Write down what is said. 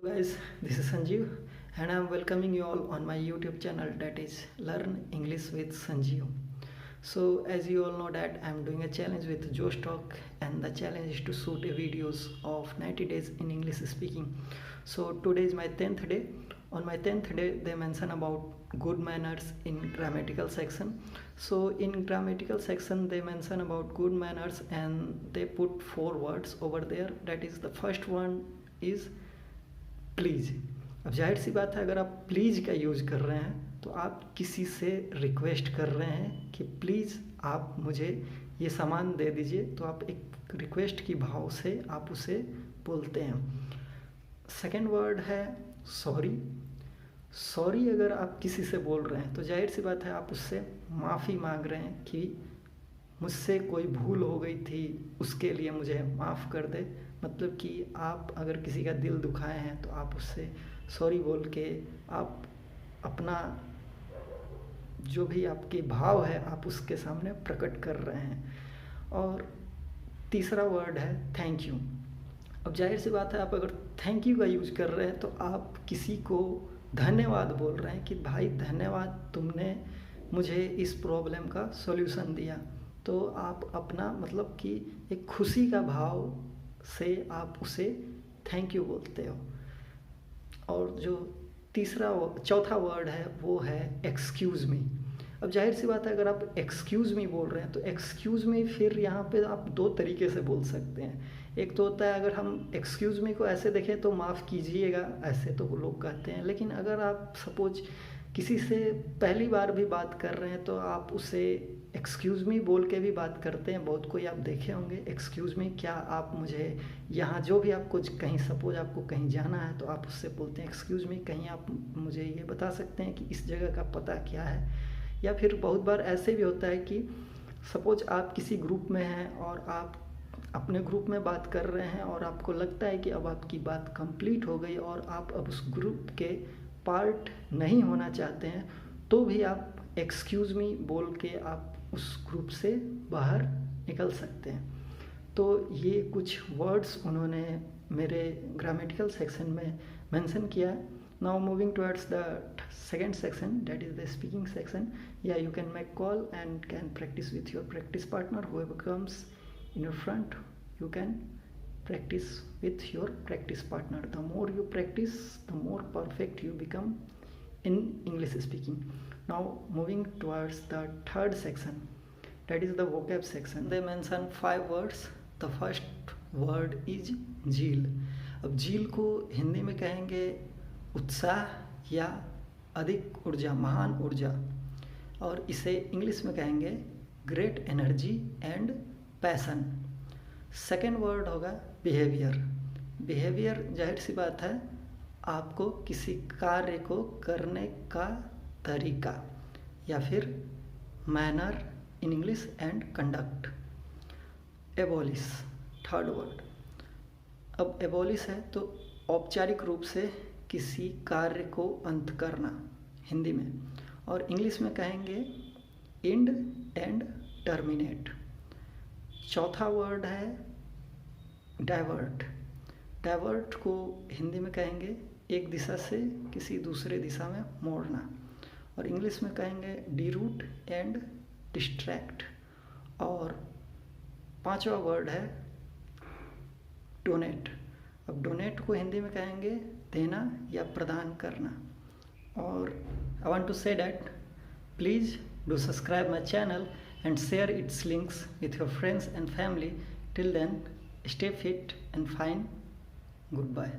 Hello guys, this is Sanjeev and I am welcoming you all on my YouTube channel, that is Learn English with Sanjeev. So as you all know that I am doing a challenge with Josh Talk, and the challenge is to shoot a videos of 90 days in English speaking. So today is my 10th day. On my 10th day they mention about good manners in grammatical section. So in grammatical section they mention about good manners and they put 4 words over there. That is, the first one is please. अब जाहिर सी बात है, अगर आप please का use कर रहे हैं तो आप किसी से रिक्वेस्ट कर रहे हैं कि प्लीज़ आप मुझे ये सामान दे दीजिए, तो आप एक रिक्वेस्ट की भाव से आप उसे बोलते हैं। सेकंड वर्ड है सॉरी। सॉरी अगर आप किसी से बोल रहे हैं तो जाहिर सी बात है आप उससे माफ़ी मांग रहे हैं कि मुझसे कोई भूल हो गई थी, उसके लिए मुझे माफ़ कर दे। मतलब कि आप अगर किसी का दिल दुखाए हैं तो आप उससे सॉरी बोल के आप अपना जो भी आपके भाव है आप उसके सामने प्रकट कर रहे हैं। और तीसरा वर्ड है थैंक यू। अब जाहिर सी बात है आप अगर थैंक यू का यूज़ कर रहे हैं तो आप किसी को धन्यवाद बोल रहे हैं कि भाई धन्यवाद, तुमने मुझे इस प्रॉब्लम का सॉल्यूशन दिया। तो आप अपना मतलब कि एक खुशी का भाव से आप उसे थैंक यू बोलते हो। और जो चौथा वर्ड है वो है एक्सक्यूज़ मी। अब जाहिर सी बात है अगर आप एक्सक्यूज़ मी बोल रहे हैं तो एक्सक्यूज़ मी फिर यहाँ पे आप 2 तरीके से बोल सकते हैं। एक तो होता है अगर हम एक्सक्यूज़ मी को ऐसे देखें तो माफ़ कीजिएगा, ऐसे तो वो लोग कहते हैं। लेकिन अगर आप सपोज किसी से पहली बार भी बात कर रहे हैं तो आप उसे एक्सक्यूज़ मी बोल के भी बात करते हैं। बहुत कोई आप देखे होंगे, एक्सक्यूज़ मी, क्या आप मुझे यहाँ जो भी आपको कहीं सपोज आपको कहीं जाना है तो आप उससे बोलते हैं एक्सक्यूज़ मी, कहीं आप मुझे ये बता सकते हैं कि इस जगह का पता क्या है। या फिर बहुत बार ऐसे भी होता है कि सपोज आप किसी ग्रुप में हैं और आप अपने ग्रुप में बात कर रहे हैं और आपको लगता है कि अब आपकी बात कंप्लीट हो गई और आप अब उस ग्रुप के पार्ट नहीं होना चाहते हैं, तो भी आप एक्सक्यूज़ मी बोल के आप उस ग्रुप से बाहर निकल सकते हैं। तो ये कुछ वर्ड्स उन्होंने मेरे ग्रामेटिकल सेक्शन में मेंशन किया है। Now moving towards the second section, that is the speaking section. या you can make call and can practise with your practice partner, whoever comes in your front, you can practice with your practice partner. The more you practice, the more perfect you become in English speaking. Now moving towards the third section, that is the vocab section. They mention 5 words. The first word is झील। अब झील को हिंदी में कहेंगे उत्साह या अधिक ऊर्जा, महान ऊर्जा। और इसे इंग्लिश में कहेंगे great energy and passion. Second word होगा बिहेवियर। बिहेवियर जाहिर सी बात है आपको किसी कार्य को करने का तरीका, या फिर manner in English and conduct. Abolish third word. अब एबॉलिश है तो औपचारिक रूप से किसी कार्य को अंत करना हिंदी में, और इंग्लिश में कहेंगे एंड एंड टर्मिनेट। चौथा वर्ड है डाइवर्ट। डाइवर्ट को हिंदी में कहेंगे एक दिशा से किसी दूसरे दिशा में मोड़ना, और इंग्लिश में कहेंगे डीरूट एंड डिस्ट्रैक्ट। और पांचवा वर्ड है डोनेट। अब डोनेट को हिंदी में कहेंगे देना या प्रदान करना। और I want to say that please do subscribe my channel and share its links with your friends and family. Till then, stay fit and fine. Goodbye.